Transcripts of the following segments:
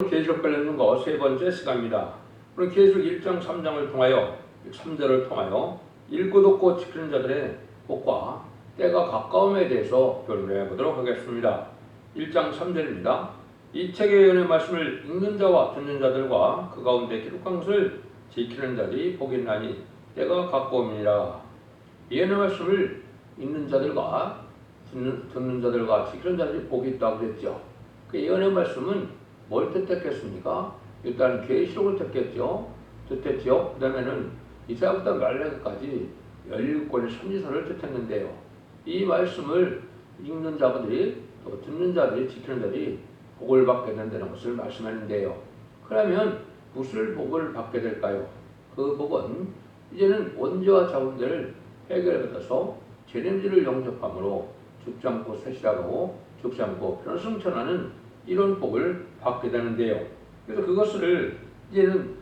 계시록 관련된 거 세 번째 시간입니다. 오늘 계시록 1장 3장을 통하여 3절을 통하여 읽고 듣고 지키는 자들의 복과 때가 가까움에 대해서 변론해 보도록 하겠습니다. 1장 3절입니다. 이 책의 예언의 말씀을 읽는 자와 듣는 자들과 그 가운데 기록한 것을 지키는 자들이 복이 있나니 때가 가까움이니라. 예언의 말씀을 읽는 자들과 듣는 자들과 지키는 자들이 복이 있다고 그랬죠. 그 예언의 말씀은 뭘 뜻했겠습니까? 일단 계시록을 뜻했죠. 그 다음에는 이사야부터 말라기까지 17권의 선지서를 뜻했는데요. 이 말씀을 읽는 자들이 또 듣는 자들이 지키는 자들이 복을 받게 된다는 것을 말씀하는데요. 그러면 무슨 복을 받게 될까요? 그 복은 이제는 원죄와 자본들을 해결받아서 죄냄지를 영접함으로 죽지 않고 세시라고 죽지 않고 변성천하는 이런 복을 받게 되는데요. 그래서 그것을 이제는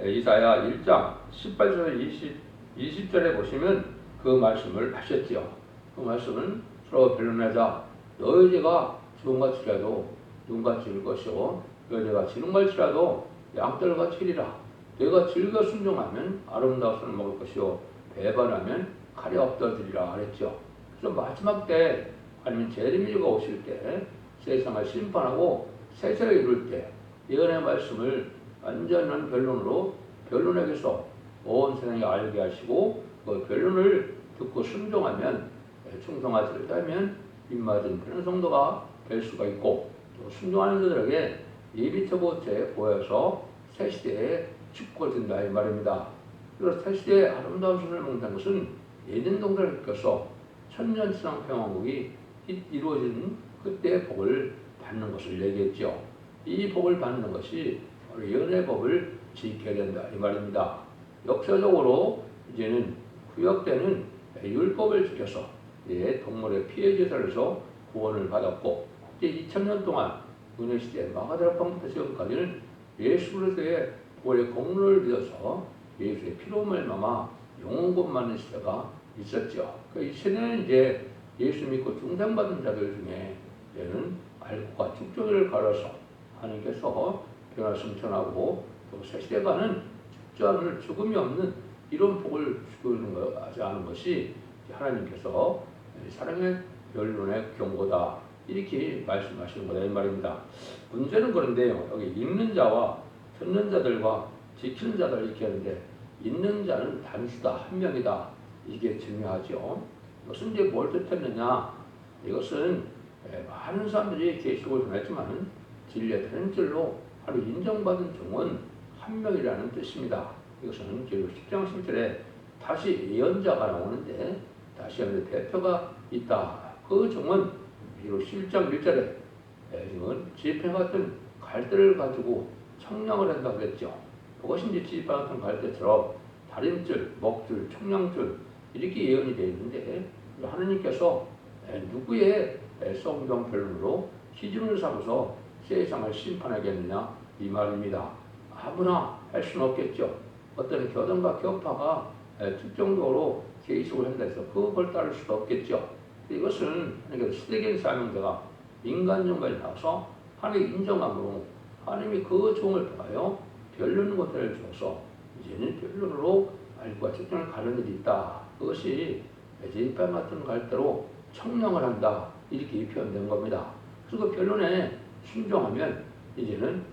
이사야 1장 18절 20절에 보시면 그 말씀을 하셨죠. 그 말씀은 서로 변론하자. 너희 죄가 주홍같이라도 눈같이 일 것이요 너희 죄가 지름같이라도 양털같이 이리라. 너희가 즐겨 순종하면 아름다운 선을 먹을 것이요 배반하면 칼이 엎드러지리라 그랬죠. 그래서 마지막 때 아니면 재림주가 오실 때 세상을 심판하고 세세를 이룰 때 예언의 말씀을 완전한 변론으로 변론에게서 온 세상이 알게 하시고 그 변론을 듣고 순종하면 충성하지 못하면 입맞은 변성도가 될 수가 있고 또 순종하는 자들에게 예비처고죄에 보여서 새 시대에 축복된다 이 말입니다. 그래서 새 시대에 아름다운 선을 먹는 것은 예전 동들을 겪어서 천년치상 평화국이 이루어진 그때의 복을 받는 것을 얘기했죠. 이 복을 받는 것이 예언의 법을 지켜야 된다 이 말입니다. 역사적으로 이제는 구약 때는 율법을 지켜서 동물의 피해 제사로서 구원을 받았고 이제 2000년 동안 은혜 시대 마가다락방부터 지금까지는 예수 그리스도의 보혈의 공로를 믿어서 예수의 피로 말미암아 영원 구원 받는 시대가 있었죠. 이 시대는 이제 예수 믿고 중생받은 자들 중에 이제는 알고과 죽종을 갈아서 하나님께서 변화 승천하고 또 새 시대가는 죽음이 없는 이런 복을 주는 거 하지 않은 것이 하나님께서 사랑의 변론의 경고다 이렇게 말씀하시는 거다 이 말입니다. 문제는 그런데요. 여기 읽는 자와 듣는 자들과 지키는 자들 이렇게 하는데 읽는 자는 단수다 한 명이다 이게 중요하죠. 이것은 이제 뭘 뜻했느냐? 이것은 많은 사람들이 계시록을 전했지만 진리의 단줄로 하루 인정받은 종은 한 명이라는 뜻입니다. 이것은 계시록 10장 10절에 다시 예언자가 나오는데 다시 예언의 대표가 있다. 그 종은 비록 11장 1절에 지금 지팡이 같은 갈대를 가지고 청량을 한다고 그랬죠. 그것이 이제 지팡이 같은 갈대처럼 다림줄, 먹줄, 청량줄 이렇게 예언이 되어 있는데 하느님께서 누구의 성경 변론으로 기준을 삼아서 세상을 심판하겠느냐 이 말입니다. 아무나 할 수는 없겠죠. 어떤 교단과 교파가 특정적으로 계시록을 한다 해서 그걸 따를 수도 없겠죠. 이것은 시대적인 사명자가 인간 정관에 나와서 하나님의 인정함으로 하나님이 그 종을 통하여 변론 것들을 줘서 이제는 변론으로 알과 측정을 가는 일이 있다. 그것이 지팡이 같은 갈대로 청량을 한다 이렇게 표현된 겁니다. 그리고 변론에 순종하면 이제는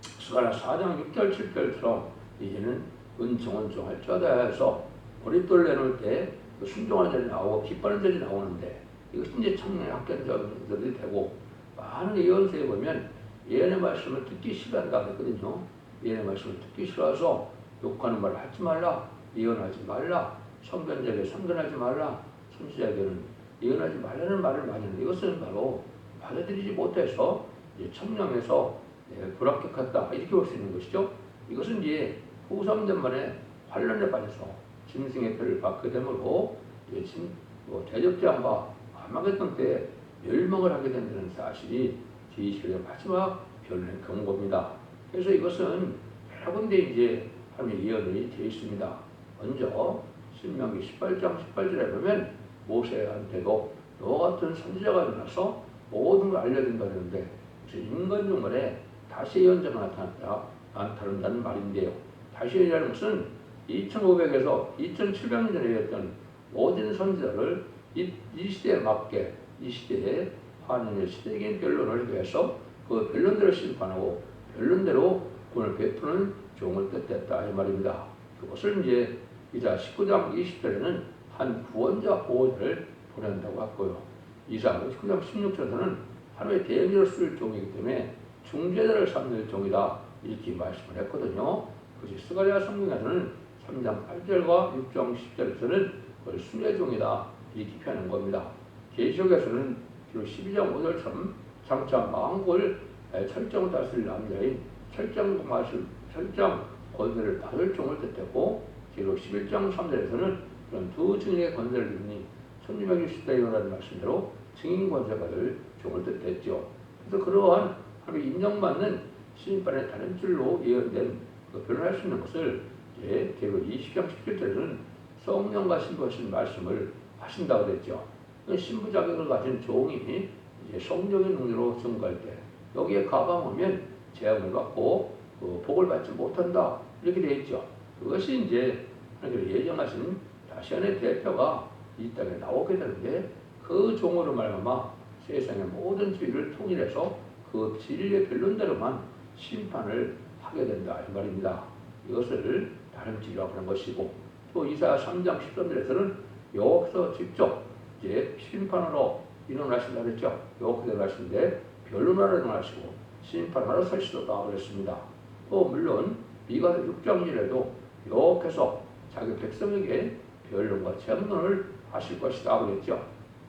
스가랴 4장 6절 7절처럼 이제는 은총은총 할 자다 해서 머릿돌 내놓을 때 순종하는 자들이 나오고 기뻐하는 자들이 나오는데 이것이 이제 청량의 합격자들이 되고 많은 예언서에 보면 예언의 말씀을 듣기 싫어한다 그랬거든요. 예언의 말씀을 듣기 싫어서 욕하는 말을 하지 말라, 예언하지 말라, 선견자에게 선견하지 말라, 선지자에게는 예언하지 말라는 말을 많이 하는데 이것은 바로 받아들이지 못해서 청량해서 불합격했다 이렇게 볼 수 있는 것이죠. 이것은 이제 후삼된 말에 환란에 빠져서 짐승의 표를 받게 되므로 대적자와 아마겟돈 때 멸망을 하게 된다는 사실이 계시록의 마지막 변론의 경고입니다. 그래서 이것은 여러 군데 이제 하나님의 예언이 되어 있습니다. 먼저 신명기 18장 18절에 보면 모세한테도 너와 같은 선지자가 일어나서 모든 걸 알려준다 그러는데 인간 중간에 다시 예언자가 나타난다는 말인데요. 다시 예언이라는 것은 2500에서 2700년 전에 했던 모든 선지자를 이 시대에 맞게 이 시대에 한인의 시대적인 변론을 위해서 그 변론대로 심판하고 변론대로 구원을 베푸는 종을 뜻했다 이 말입니다. 그것을 이제 이사 19장 20절에는 한 구원자 보호자를 보낸다고 했고요. 이사 19장 16절에서는 하나님의 대리로 쓸 종이기 때문에 중재자를 삼는 종이다 이렇게 말씀을 했거든요. 그것이 스가랴 성경에서는 3장 8절과 6장 10절에서는 그걸 순례종이다 이렇게 표현한 겁니다. 계시록에서는 12장 5절처럼 장차 만국을 철저히 다스릴 남자인 철장 권세를 받을 종을 뜻했고, 기록 11장 3절에서는 그런 두 증인의 권세를 이루니 1660대에 일어나는 말씀대로 증인 권세 받을 종을 뜻했죠. 그래서 그러한 하나님의 인정받는 심판의 다른 줄로 예언된 그 변론할 수 있는 것을 기록 20장 17절에는 성령과 신부하신 말씀을 하신다고 그랬죠. 신부 자격을 가진 종이 이제 성령의 능력으로 증거할 때 여기에 가방하면 재앙을 받고 복을 받지 못한다 이렇게 되어 있죠. 그것이 이제 하나님께서 예정하신 다시안의 대표가 이 땅에 나오게 되는데 그 종으로 말미암아 세상의 모든 죄를 통일해서 그 진리의 변론대로만 심판을 하게 된다 이 말입니다. 이것을 다름질이라고 하는 것이고, 또 이사야 3장 13절에서는 여호와께서 직접 이제 심판으로 일어나신다 그랬죠. 여호와께서 일어나시는데 변론하러 일어나시고 심판하러 서시도다 그랬습니다. 또 물론 미가서 6장 1절에도 여호와께서 자기 백성에게 변론과 재론을 하실 것이다 그랬죠.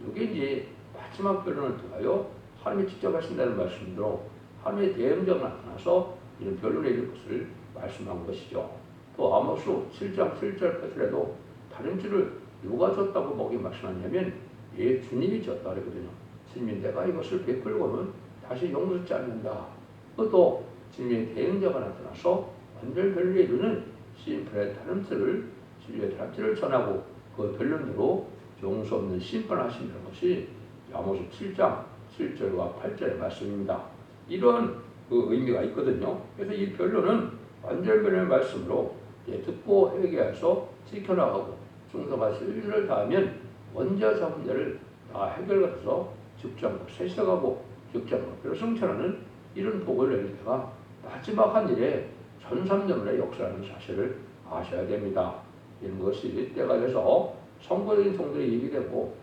이게 이제 마지막 변론을 통하여 하나님이 직접 하신다는 말씀으로 하나님의 대응자가 나타나서 이런 변론을 이룰 것을 말씀한 것이죠. 또 아모스 7장 7절 8절에도 다른 줄을 누가 줬다고 목이 말씀하냐면 주님이 줬다 그랬거든요. 주님이 내가 이것을 베풀고는 다시 용서치 않는다. 또 주님의 대응자가 나타나서 완전 변론을 이루는 심판의 다름질을 진리의 다름질을 전하고 그 변론대로 용서 없는 심판을 하신다는 것이 아모스 7장 7절과 8절의 말씀입니다. 이런 그 의미가 있거든요. 그래서 이 변론은 완전 변론의 말씀으로 듣고 회개해서 지켜나가고 중성과 실리를 다하면 원자 자문자를 다 해결해서 직장으로 세셔가고 직장으로 성천하는 이런 복을 내릴 때가 마지막 한 일에 1300년의 역사라는 사실을 아셔야 됩니다. 이런 것이 때가 돼서 선거적인 종들이 얘기되고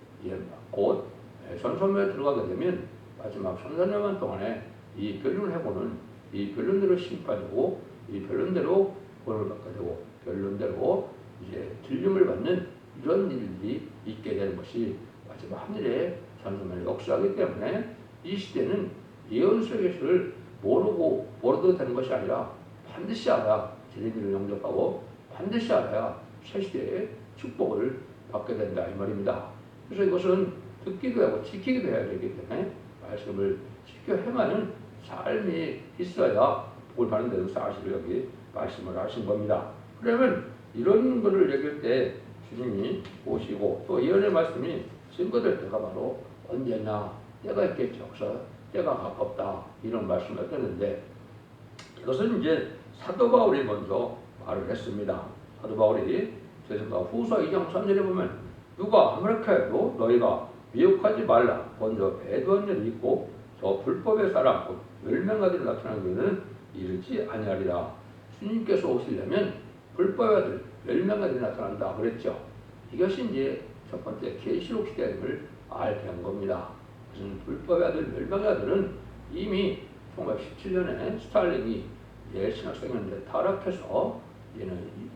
곧 선선면에 들어가게 되면 마지막 1300년 동안에 이 변론을 해보는 이 변론대로 심판이고 이 변론대로 구원을 받게 되고 변론대로 이제 들림을 받는 이런 일이 있게 되는 것이 마지막 하늘의 선선면의 역사이기 때문에 이 시대는 예언 속에서를 모르도 되는 것이 아니라 반드시 알아야 진리를 영접하고 반드시 알아야 새 시대의 축복을 받게 된다 이 말입니다. 그래서 이것은 듣기도 하고 지키기도 해야 되기 때문에 말씀을 지켜 행하는 삶이 있어야 복을 받는 데는 사실을 여기 말씀을 하신 겁니다. 그러면 이런 것을 얘기할 때 주님이 오시고 또 예언의 말씀이 증거될 때가 바로 언제나 때가 있겠죠. 그래서 때가 가깝다 이런 말씀을 했는데 이것은 이제 사도 바울이 먼저 말을 했습니다. 사도 바울이 제사가 후서 2장 3절에 보면 누가 아무렇게 해도 너희가 미혹하지 말라. 먼저 배도한 일이 있고 저 불법의 사람 곧 멸망아들이 나타나는 것은 이르지 아니하리라. 주님께서 오시려면 불법의 아들 멸망아들이 나타난다 그랬죠. 이것이 이제 첫 번째 계시록 시대임을 알게 한 겁니다. 무슨 불법의 아들 멸망의 아들은 이미 1917년에 스탈린이 신학생인데 타락해서 얘는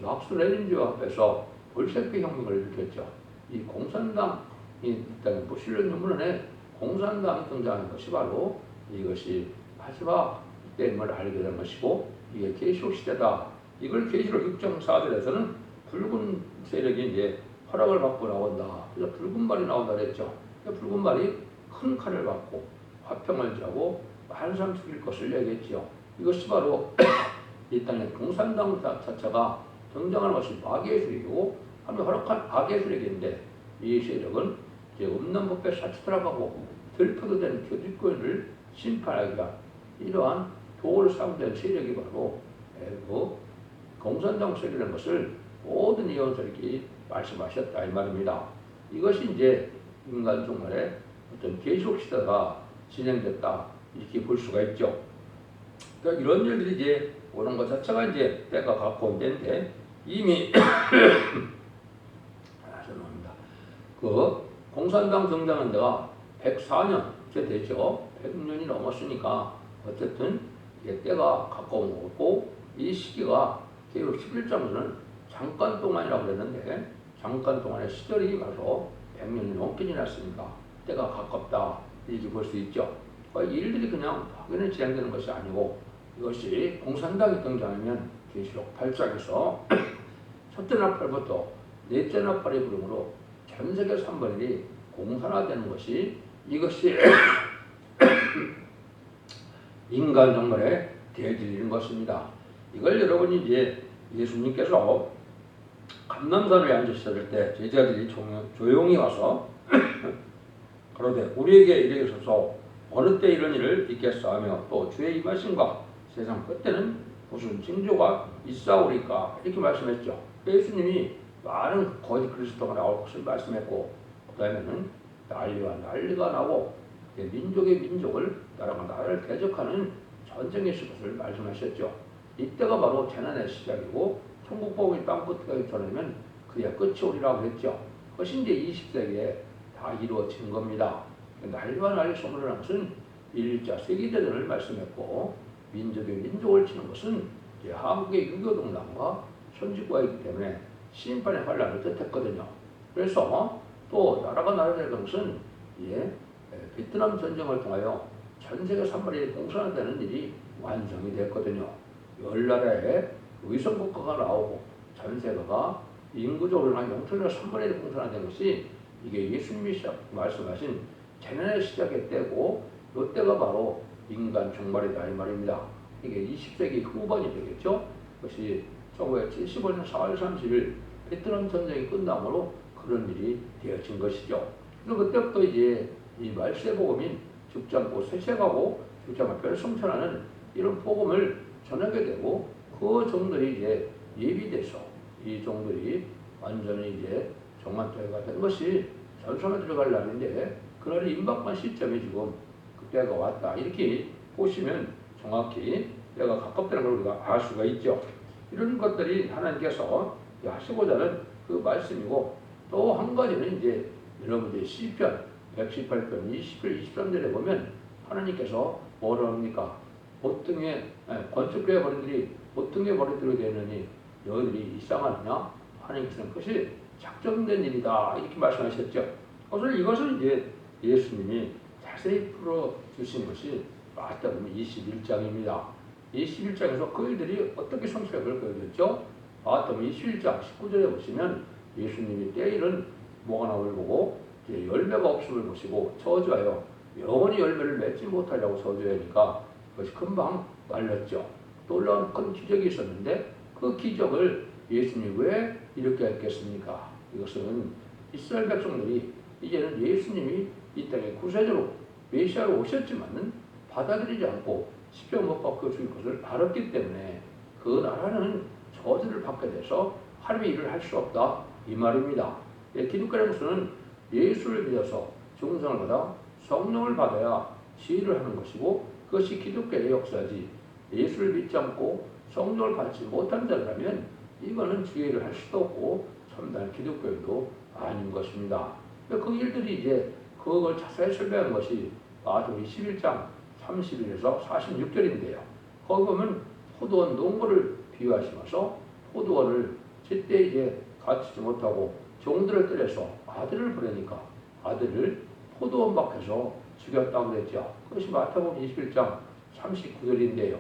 막스 레닌주와 합해서 볼셰비크 혁명을 일으켰죠. 이 공산당이 일단 실론 유문론에 공산당이 등장한 것이 바로 이것이 마지막 때임을 알게 된 것이고 이게 계시록 시대다. 이걸 계시록 6장 4절에서는 붉은 세력이 이제 허락을 받고 나온다. 그래서 붉은 말이 나온다 그랬죠. 붉은 말이 큰 칼을 받고 화평을 지하고 많은 사람 죽일 것을 얘기했죠. 이것이 바로 이 땅에 공산당 자체가 등장하는 것이 마귀예술이고 하나님 허락한 악예술이기인데 이 세력은 이제 없는 법에 사치들어가고 들표도 된 교주권을 심판하기가 이러한 도를 상대한 세력이 바로 그 공산당 세력이라는 것을 모든 예언설이 말씀하셨다 이 말입니다. 이것이 이제 인간 종말의 어떤 계속 시대가 진행됐다 이렇게 볼 수가 있죠. 그러니까 이런 일들이 이제 오는 것 자체가 이제 때가 가까운 때인데 이미 죄송합니다. 그 공산당 등장한 데가 104년째 되죠. 100년이 넘었으니까 어쨌든 이게 때가 가까운 거고 이 시기가 계속 11장에서는 잠깐 동안이라고 그랬는데 잠깐 동안의 시절이 가서 100년이 넘게 지났으니까 때가 가깝다 이렇게 볼 수 있죠. 이 일들이 그냥 확연히 진행되는 것이 아니고 이것이 공산당이 등장하면 계시록 8장에서 첫째 나팔부터 넷째 나팔의 부름으로 전 세계 3분의 1이 공산화되는 것이 이것이 인간 종말의 대질인 것입니다. 이걸 여러분이 이제 예수님께서 감람산에 앉으셨을 때 제자들이 조용히 와서 그러되 우리에게 이르소서 어느 때 이런 일을 있겠어 하며 또 주의 임하심과 세상 끝때는 무슨 징조가 있사오리까 이렇게 말씀했죠. 예수님이 많은 거짓 그리스도가 나올 것을 말씀했고 그 다음에는 난리와 난리가 나고 민족의 민족을 나라가 나라를 대적하는 전쟁이 있을 것을 말씀하셨죠. 이때가 바로 재난의 시작이고 천국복음이 땅끝까지 전하면 그야 끝이 오리라고 했죠. 그것이 이제 20세기에 다 이루어진 겁니다. 난리와 난리 소문을 한 것은 1차 세계대전을 말씀했고 민족의 민족을 치는 것은 이제 한국의 6.25 동남과 선진국이기 때문에 심판의 환란을 뜻했거든요. 그래서 또 나라가 나라를 된 것은 베트남 전쟁을 통하여 전 세계 3분의 1이 공산화되는 일이 완성이 됐거든요. 10나라의 위성국가가 나오고 전 세계가 인구적으로 한 0.3분의 1이 공산화된 것이 이게 예수님이 말씀하신 재난의 시작의 때고 이 때가 바로 인간 종말이다 이 말입니다. 이게 20세기 후반이 되겠죠. 그것이 1975년 4월 30일 베트남 전쟁이 끝남으로 그런 일이 되어진 것이죠. 그래서 그때부터 이제 이 말세 복음인 죽지 않고 쇠쇠가고 죽지 않고 별성천하는 이런 복음을 전하게 되고 그 종들이 이제 예비돼서 이 종들이 완전히 이제 종말때가 된 것이 전선에 들어갈 날인데 그날이 임박한 시점이 지금 그때가 왔다 이렇게 보시면 정확히 때가 가깝다는 걸 우리가 알 수가 있죠. 이런 것들이 하나님께서 하시고자 하는 그 말씀이고 또 한 가지는 이제 여러분들이 시편 118편 20절 23절에 보면 하나님께서 뭐라 합니까? 보통의 건축교회 버린들이 보통의 버린들이 되느니 너희들이 이상하느냐? 하나님께서는 그것이 작정된 일이다 이렇게 말씀하셨죠. 그래서 이것을 이제 예수님이 자세히 풀어주신 것이 맞다 보면 21장입니다. 21장에서 그들이 어떻게 성취력을 보여줬죠? 맞다 보면 21장 19절에 보시면 예수님이 때일은 뭐가 나올 보고 이제 열매가 없음을 보시고 저주하여 영원히 열매를 맺지 못하려고 저주하니까 그것이 금방 말렸죠. 또 놀라운 큰 기적이 있었는데 그 기적을 예수님이 왜 이렇게 했겠습니까? 이것은 이스라엘 백성들이 이제는 예수님이 이 땅에 구세주로 메시아로 오셨지만은 받아들이지 않고 십자가 못 박혀 죽을 것을 알았기 때문에 그 나라는 저주를 받게 돼서 하나님의 일을 할 수 없다 이 말입니다. 기독교라는 예수를 믿어서 중생을 받아 성령을 받아야 시위를 하는 것이고 그것이 기독교의 역사지 예수를 믿지 않고 성령을 받지 못한 자라면 이거는 지혜를 할 수도 없고 참다한 기독교도 아닌 것입니다. 그 일들이 이제 그걸 자세히 설명한 것이 마태복음 11장 31에서 46절인데요. 거기 보면 포도원 농부를 비유하시면서 포도원을 제때 이제 갖추지 못하고 종들을 때려서 아들을 보내니까 아들을 포도원 밖에서 죽였다고 그랬죠. 그것이 마태복음 21장 39절인데요.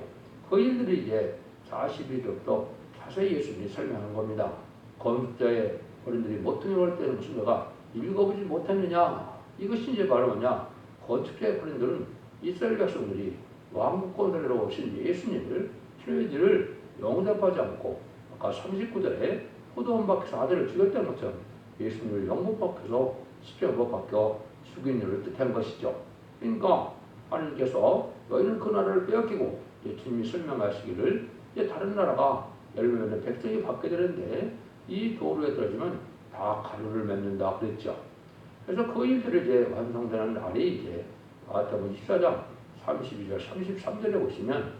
그 일들이 이제 41절부터 자세히 예수님이 설명한 겁니다. 건축자의 어른들이 모퉁이 올 때는 무슨 내가 읽어보지 못했느냐? 이것이 이제 바로 뭐냐? 건축자의 어른들은 이스라엘 백성들이 왕국권으로 오신 예수님을 신뢰지를 영접하지 않고 아까 39절에 포도원 밖에서 아들을 죽였다는 것처럼 예수님을 영못 밖에서 십자가 못 박혀 죽인 일을 뜻한 것이죠. 그러니까 하나님께서 너희는 그 나라를 빼앗기고 이제 주님이 설명하시기를 이제 다른 나라가 예를 들면 백성이 받게 되는데 이 도로에 떨어지면 다 가루를 맺는다 그랬죠. 그래서 그 일들이 이제 완성되는 날이 이제 마태복음 14장 32절 33절에 보시면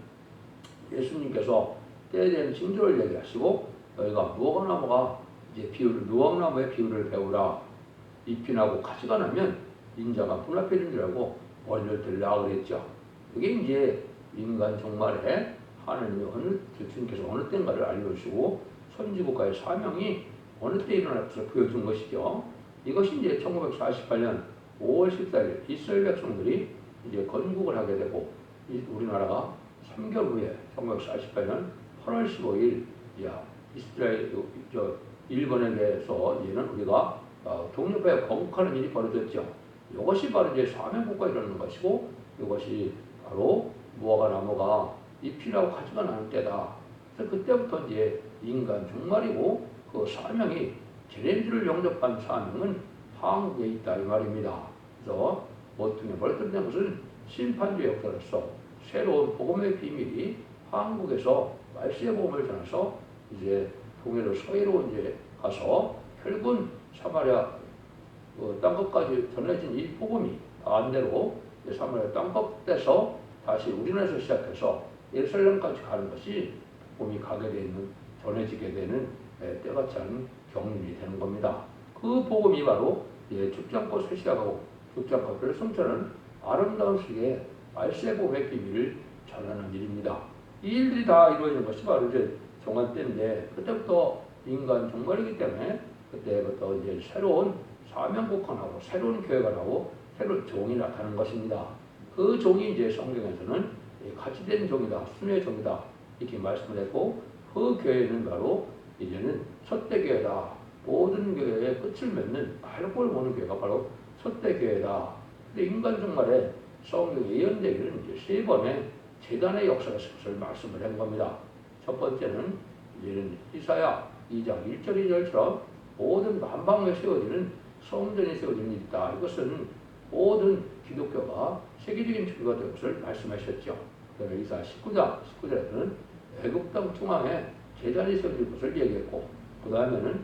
예수님께서 때에 대한 징조를 얘기하시고 너희가 무화과나무가 이제 무화과나무의 비유를 배우라. 잎이 나고 가지가 나면 인자가 문 앞에 있는 줄 알고 멀리 들라 그랬죠. 이게 이제 인간 종말에 하나님이 주님께서 어느 때인가를 알려주시고 선지국가의 사명이 어느 때 일어날 것을 보여준 것이죠. 이것이 이제 1948년 5월 14일 이스라엘 백성들이 이제 건국을 하게 되고 우리나라가 3개월 후에 1948년 8월 15일 이스라엘 일본에게서 이제는 우리가 독립하여 건국하는 일이 벌어졌죠. 이것이 바로 이제 사명국가 이라는 것이고 이것이 바로 무화과나무가 잎이 나고 가지가 나는 때다. 그래서 그때부터 이제 인간 종말이고 그 사명이 제렌지를 영접한 사명은 한국에 있다 이 말입니다. 그래서 모퉁이에 벌어뜨린 것은 심판주의 역사로서 새로운 복음의 비밀이 한국에서 말세의 복음을 전해서 이제 동해로 서해로 이제 가서 결국은 사마리아 땅끝까지 전해진 이 복음이 반대로 사마리아 땅끝에서 다시 우리나라에서 시작해서 예루살렘까지 가는 것이 복음이 가게 되는 전해지게 되는 때같지 않은 경륜이 되는 겁니다. 그 복음이 바로 죽지않고 쇠시하고 죽지않고 별을 성취하는 아름다운 시기에 말세의 복음의 비밀을 전하는 일입니다. 이 일들이 다 이루어지는 것이 바로 이제 종말 때인데 그때부터 인간 종말이기 때문에 그때부터 이제 새로운 사명국가 나오고 새로운 교회가 나오고 새로운 종이 나타나는 것입니다. 그 종이 이제 성경에서는 같이 된 종이다, 순회의 종이다 이렇게 말씀을 했고 그 교회는 바로 이제는 첫대교회다. 모든 교회의 끝을 맺는 맑고 보는 교회가 바로 첫대교회다. 근데 인간 종말에 성경에 예언되기는 이제 세 번의 재단의 역사가 있을 것을 말씀을 한 겁니다. 첫 번째는 이제는 이사야 2장 1절 2절처럼 모든 만방에 세워지는 성전이 세워지는 일이다. 이것은 모든 기독교가 세계적인 주류가 될 것을 말씀하셨죠. 그다음에 이사야 19절에는 애굽 땅 중앙에 제단이 세워질 것을 얘기했고 그 다음에는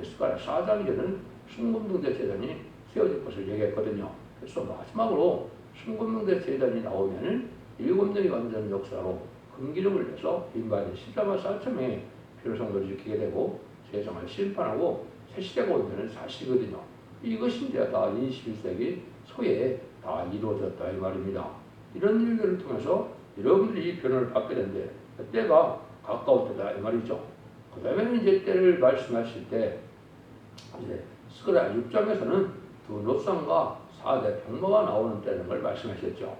스가랴 4장에는 순금등대 제단이 세워질 것을 얘기했거든요. 그래서 마지막으로 순금등대 제단이 나오면은 7명이 완전 역사로 금기름을 내서 빈바디 14만 4천 명의 필요성도를 지키게 되고 세상을 심판하고 새 시대가 오면은 사실이거든요. 이것이 이제 다 21세기 초에 다 이루어졌다 이 말입니다. 이런 일들을 통해서 여러분들이 이 변화를 받게 되는데 때가 가까울 때다 이 말이죠. 그 다음에는 이제 때를 말씀하실 때 이제 스가랴 6장에서는 두 노상과 4대 병마가 나오는 때라는 걸 말씀하셨죠.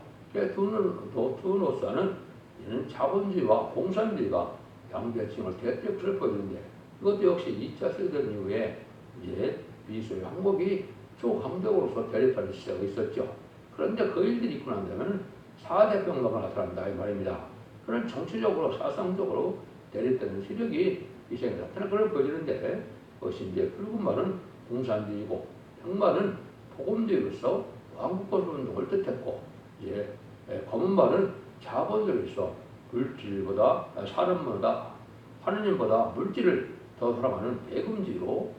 두 노사는 이는 자본주의와 공산주의가 양대칭을 대표적으로 보여주는데 이것도 역시 2차 세계대전 이후에 이제 미소의 항복이 초강력으로서 대립하는 시대가 있었죠. 그런데 그 일들이 있고 난 다음에 4대 병마가 나타난다 이 말입니다. 그런 정치적으로 사상적으로 대립되는 세력이 이 세상에 나타날 것을 보여주는데 그것이 이제 붉은 말은 공산주의고 흑말은 복음주의로서 왕국권 운동을 뜻했고 이제 검은 말은 자본주의로서 물질보다 사람보다 하느님보다 물질을 더 사랑하는 대금주의로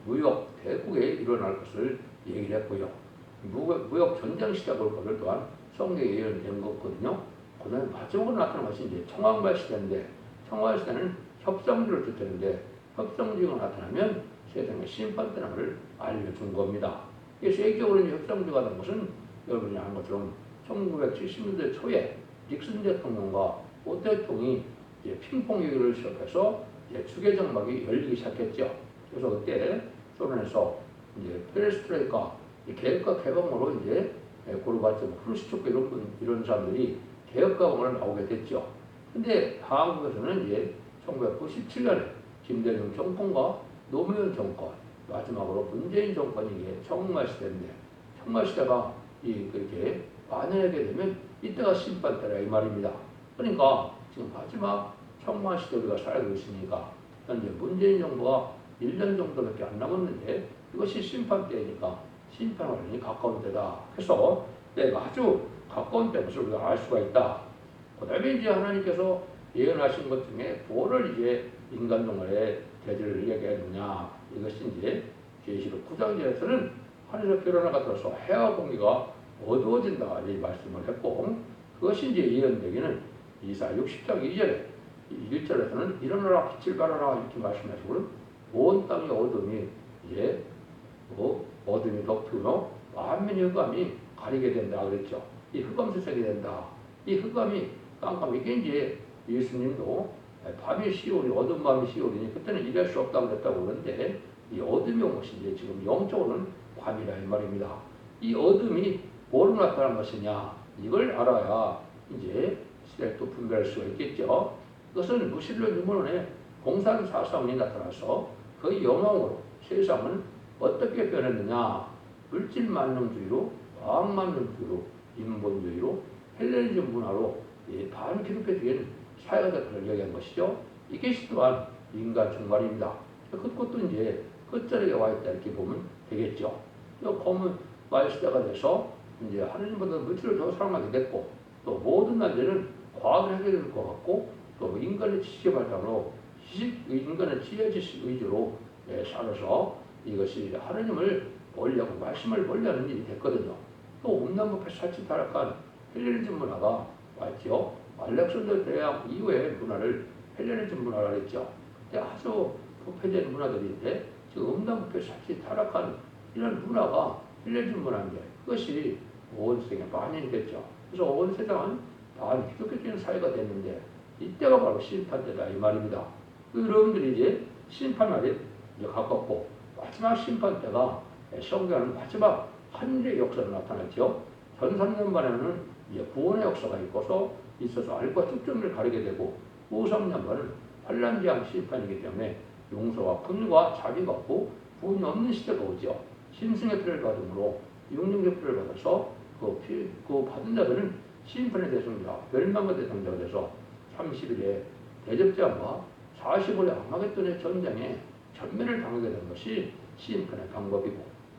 무역 대국에 일어날 것을 얘기를 했고요. 무역 전쟁 시작을 것을 또한 성경에 예언된 거거든요. 그 다음에 마지막으로 나타난 것이 이제 청왕말 시대인데 청왕 시대는 협상주를 뜻하는데 협상주가 나타나면 세상의 심판 때를 알려준 겁니다. 세계적으로 협상주가 된 것은 여러분이 아는 것처럼 1970년대 초에 닉슨 대통령과 오 대통령이 핑퐁 얘기를 시작해서 추계장막이 열리기 시작했죠. 그래서 그때 소련에서 페레스트로이카 개혁과 개방으로 고르바초프, 크루스초프 이런 사람들이 개혁가방을 나오게 됐죠. 근데 한국에서는 1997년에 김대중 정권과 노무현 정권, 마지막으로 문재인 정권이 청말 시대인데 청말 시대가 그렇게 만연하게 되면 이때가 심판 때라 이 말입니다. 그러니까 지금 마지막 청말 시대 우리가 살고 있으니까 현재 문재인 정부가 1년 정도밖에 안 남았는데 이것이 심판 때니까 심판 완전히 가까운 때다. 그래서 때가 아주 가까운 때 것을 우리가 알 수가 있다. 그 다음에 이제 하나님께서 예언하신 것 중에 뭐를 이제 인간 동안에 대지를 얘기했느냐. 이것이 이제 계시록 9장에서는 하늘에서 별하나가 들어서 해와 공기가 어두워진다. 이 말씀을 했고, 그것이 이제 예언되기는 이사 60장 2절에 1절에서는 일어나라 빛을 발하라 이렇게 말씀하시고, 온 땅의 어둠이 이제 어둠이 덮이며 만민의 흑암이 가리게 된다 그랬죠. 이 흑암 세상이 된다. 이 흑암이 깜깜 이게 이제 예수님도 밤이 시오리 어둠 밤이 시오리니 그때는 이럴 수 없다고 그랬다고 그러는데, 이 어둠이 온 것이 이제 지금 영적으로는 밤이라 이 말입니다. 이 어둠이 뭐로 나타난 것이냐 이걸 알아야 이제 시대를 또 분별할 수가 있겠죠. 그것은 무신론 유물론의 공산사상이 나타나서 그 영향으로 세상은 어떻게 변했느냐. 물질만능주의로, 과학만능주의로, 인본주의로, 헬레니즘 문화로 반기독교적인 사회가들을 얘기한 것이죠. 이것이 또한 인간 종말입니다. 그것도 이제 끝자리에 와 있다 이렇게 보면 되겠죠. 검은 마을시대가 돼서 이제 하느님보다 물질을 더 사랑하게 됐고, 또 모든 날들은 과학을 하게 될 것 같고, 또 인간의 지식의 발달로 인간의 지혜 지식 위주로 살아서 이것이 하느님을 보려고 말씀을 보려는 일이 됐거든요. 또 음란부패 사치 타락한 헬레니즘 문화가 왔죠. 알렉산더 대왕 이후의 문화를 헬레니즘 문화라고 했죠. 그때 아주 부패된 문화들인데 지금 음란부패 사치 타락한 이런 문화가 헬레니즘 문화인데 그것이 온 세상에 반영이 됐죠. 그래서 온 세상은 반기독교적인 사회가 됐는데 이때가 바로 심판 때다 이 말입니다. 여러분들이 이제 심판날이 이제 가깝고 마지막 심판 때가 성경하는 마지막 한일의 역사로 나타났죠. 전 3년반에는 이제 구원의 역사가 있어서 알과 특정을 가리게 되고, 후 3년반은 환란지향 심판이기 때문에 용서와 긍휼과 자비가 없고 구원이 없는 시대가 오죠. 심승의 피를 받음으로 육령의 피를 받아서 그 받은 자들은 심판의 대상자, 멸망의 대상자가 돼서 30일에 대접자와 40일에 아마겟돈의 전쟁에 전면을 당하게 된 것이 심판의 방법이고,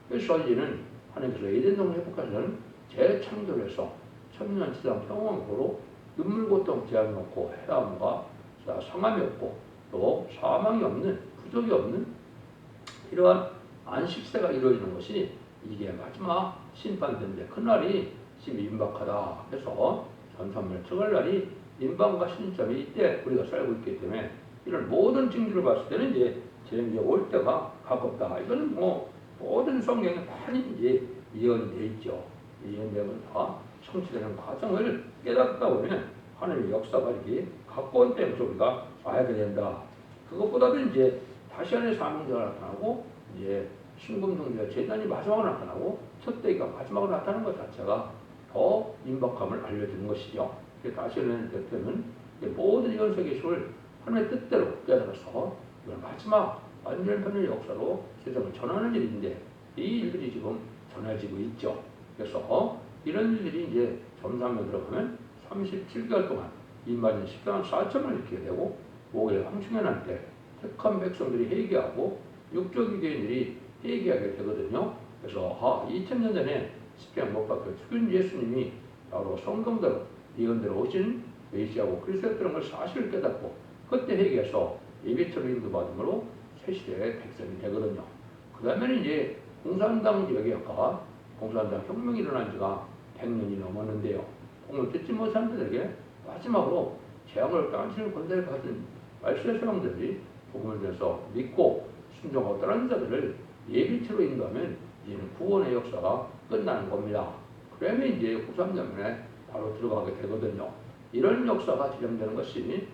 그래서 이제는 하나님께서 에덴 동을 회복하시는 재창조해서 천년지상 평안고로 눈물 고통 재앙이 없고 해함과 상함이 없고 또 사망이 없는 부족이 없는 이러한 안식세가 이루어지는 것이 이게 마지막 심판되는데, 그날이 지금 임박하다. 그래서 전산물 청할 날이 임박과 시점이 이때 우리가 살고 있기 때문에 이런 모든 징조를 봤을 때는 이제 이제 올 때가 가깝다. 이거는 뭐 모든 성경에 많이 이제 예언이 돼 있죠. 예언되면 다 성취되는 과정을 깨닫다 보면 하나님의 역사가 이렇게 가까운 때부터 우리가 알게 된다. 그것보다도 이제 다시안의 사명자가 나타나고 이제 신금성자 재단이 마지막으로 나타나고 첫대기가 마지막으로 나타나는 것 자체가 더 임박함을 알려주는 것이죠. 다시안의 대표는 모든 이런 세계식을 하나님의 뜻대로 깨달아서 이걸 마지막 완전변의 역사로 세상을 전하는 일인데 이 일들이 지금 전해지고 있죠. 그래서 이런 일들이 이제 점삼에 들어가면 37개월 동안 이마진 10만 4천을 일으키게 되고 5일 황충연할 때 택한 백성들이 회개하고 육적 유대인들이 회개하게 되거든요. 그래서 2000년 전에 십자가에 못 박혀 죽은 예수님이 바로 성경대로 예언대로 오신 메시아고 그리스도였다는 걸 사실을 깨닫고 그때 회개해서 예배처럼 인도받음으로 새시대의 백성이 되거든요. 그 다음에는 이제 공산당 지역에가 공산당 혁명이 일어난 지가 100년이 넘었는데요. 공을 듣지 못한 자들에게 마지막으로 재앙을 깡치는 권세를 받은 말씀의 사람들이 복음을 들어서 믿고 순종하고 따르는 자들을 예비체로 인도하면 이제는 구원의 역사가 끝나는 겁니다. 그러면 이제 후3년에 바로 들어가게 되거든요. 이런 역사가 진행되는 것이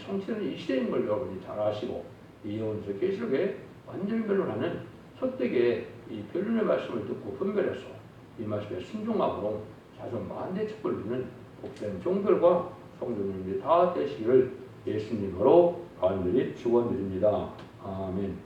성취되는 이 시대인 걸 여러분이 잘 아시고 이혼서 계시록에 완전히 변론하는 첫대기에 이 변론의 말씀을 듣고 분별해서 이 말씀에 순종함으로 자손 만대 축복을 누리는 복된 종들과 성도님들이 다 되시기를 예수님으로 간절히 축원드립니다. 아멘.